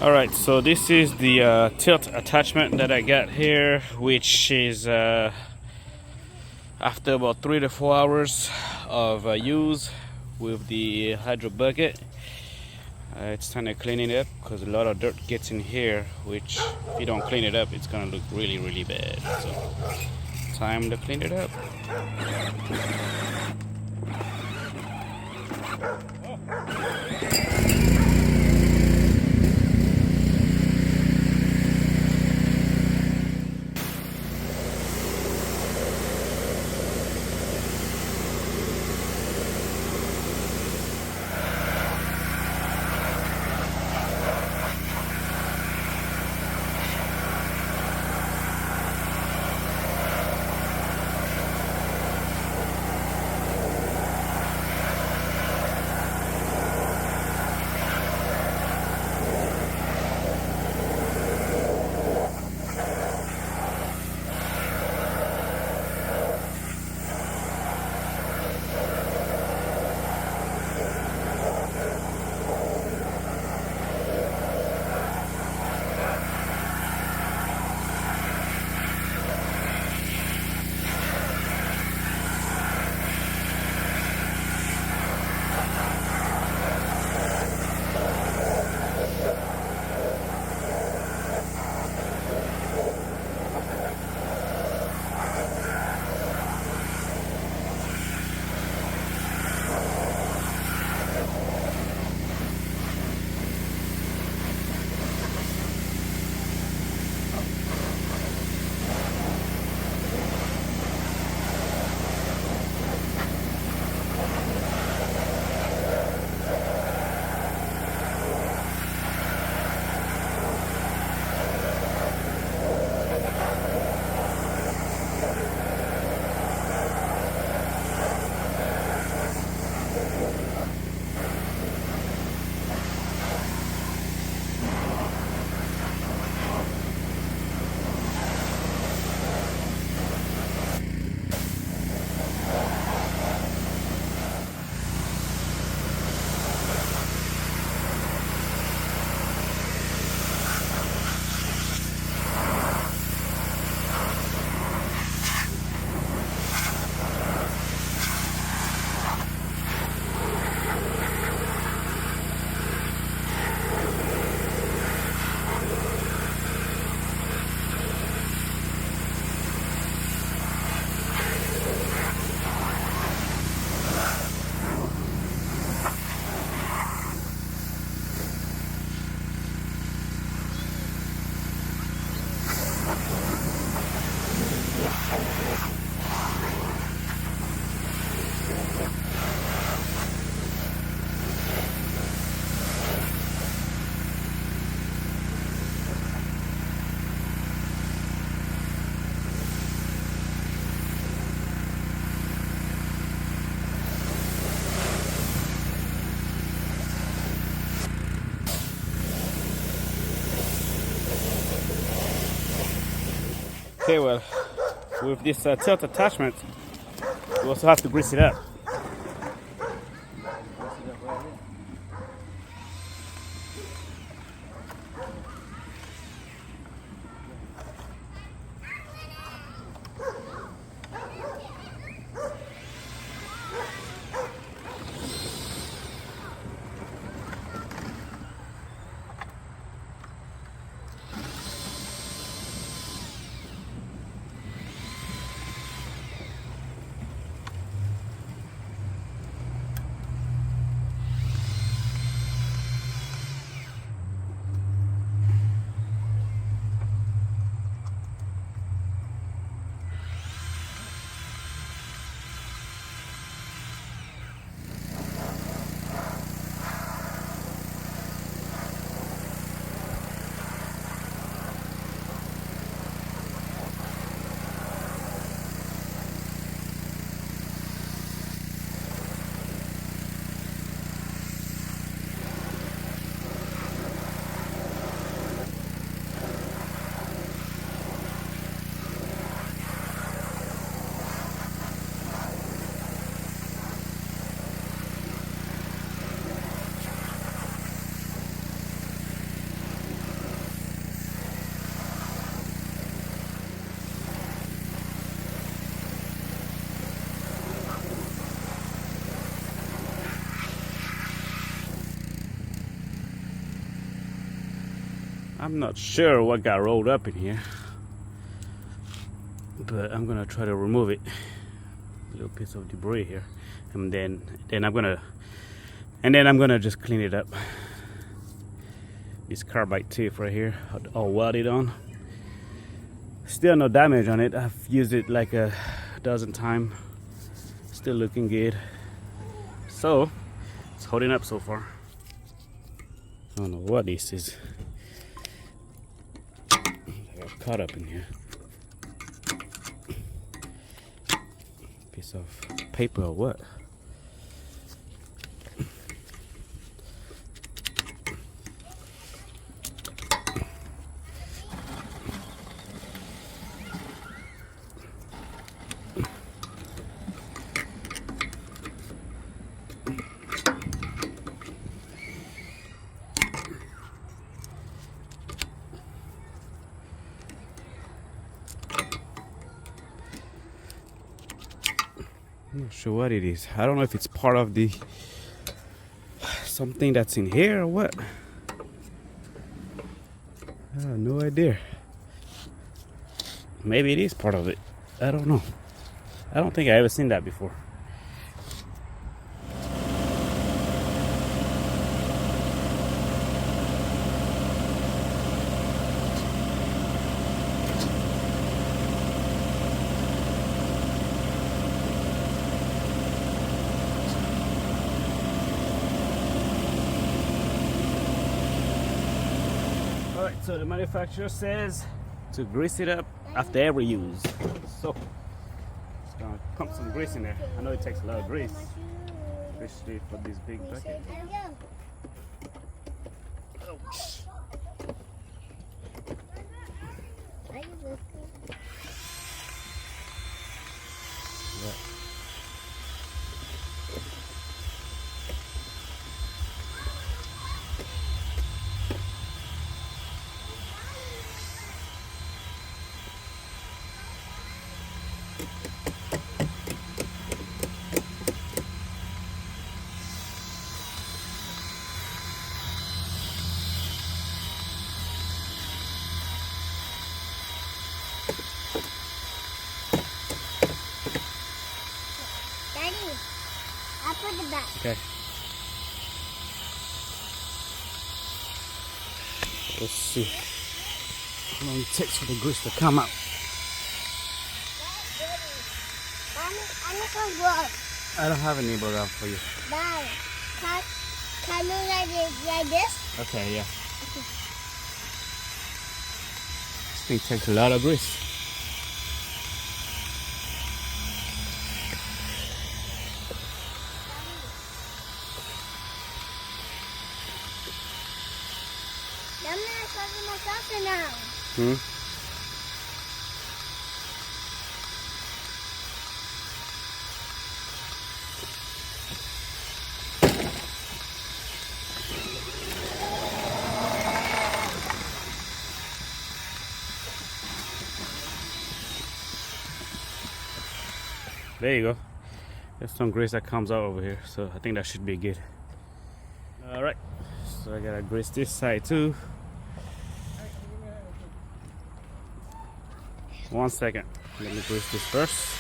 Alright, so this is the tilt attachment that I got here, which is after about 3 to 4 hours of use with the hydro bucket. It's time to clean it up because a lot of dirt gets in here, which if you don't clean it up, it's gonna look really bad. So, time to clean it up. Okay, well, with this tilt attachment, you also have to grease it up. I'm not sure what got rolled up in here, but I'm gonna try to remove it. A little piece of debris here, and then I'm gonna just clean it up. This carbide tip right here, all welded on. Still no damage on it. I've used it like a dozen times. Still looking good. So it's holding up so far. I don't know what this is. I got caught up in here. Piece of paper or what? I'm not sure what it is. I don't know if it's part of the something that's in here or what. I have no idea. Maybe it is part of it. I don't know. I don't think I ever seen that before. Alright, so the manufacturer says to grease it up after every use. So it's gonna pump some grease in there. I know it takes a lot of grease, especially for this big bucket. Ouch. Yeah. I'll put it back. Okay. Let's see how long it takes for the grease to come out. I don't have a neighbor around for you. Dad, can you like this? Okay, yeah. This thing takes a lot of grease. I'm gonna cover myself now. Hmm? There you go. There's some grease that comes out over here, so I think that should be good. All right, so I gotta grease this side too. 1 second. Let me grease this first.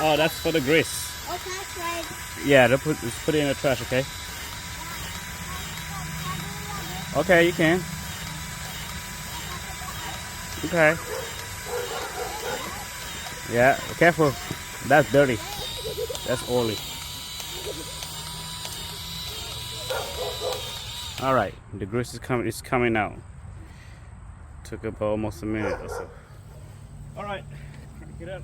Oh, that's for the grease. Oh, that's right. Yeah, let's put it in the trash, okay? Okay, you can. Okay. Yeah, careful. That's dirty. That's oily. All right, the grease is coming. It's coming out. Took about almost a minute or so. All right, crank it up.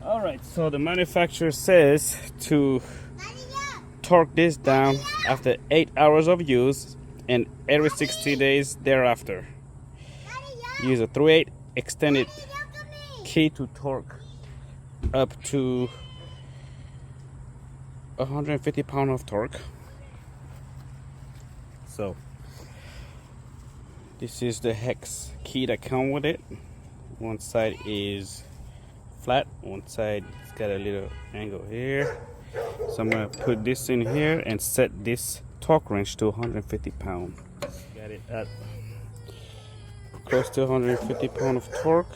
All right, so the manufacturer says to Daddy, yeah. torque this down after 8 hours of use and every 60 days thereafter. Daddy, yeah. Use a 3/8 extended Daddy, look at me. key to torque up to 150 pound of torque. So this is the hex key that comes with it. One side is flat, one side it's got a little angle here. So I'm gonna put this in here and set this torque wrench to 150 pound. Got it at close to 150 pound of torque.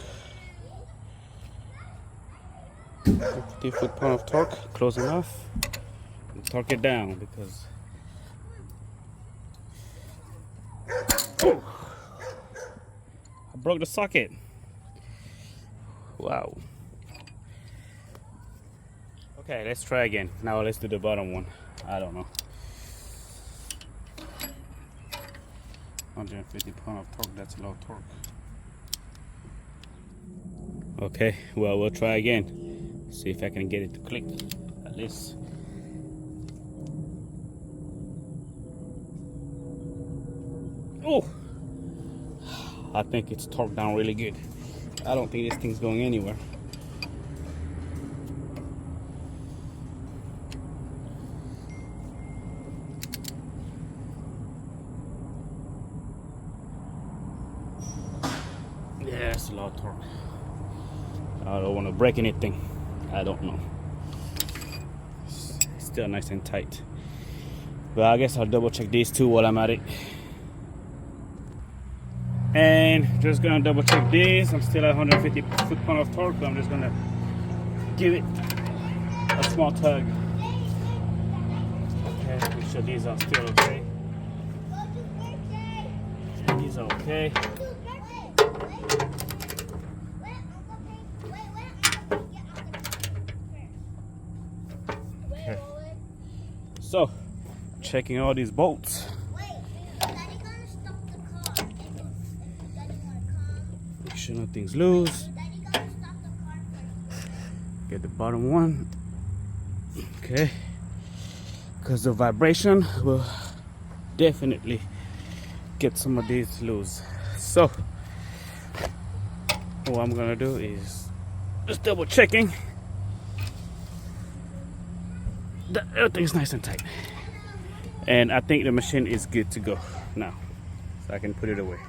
50 foot-pound of torque, close enough. And torque it down because I broke the socket. Wow. Okay, let's try again. Now let's do the bottom one. I don't know. 150 pound of torque, that's a lot of torque. Okay, well, we'll try again. See if I can get it to click at least. Oh, I think it's torqued down really good. I don't think this thing's going anywhere. Yeah, that's a lot of torque. I don't want to break anything. I don't know. It's still nice and tight. But I guess I'll double check these two while I'm at it. And just gonna double check these. I'm still at 150 foot-pound of torque, but I'm just gonna give it a small tug. Okay, make sure these are still okay. And these are okay. Okay. So, checking all these bolts. Make sure nothing's loose. Get the bottom one. Okay. Because the vibration will definitely get some of these loose. So, what I'm gonna do is just double checking that everything's nice and tight. And I think the machine is good to go now. So I can put it away.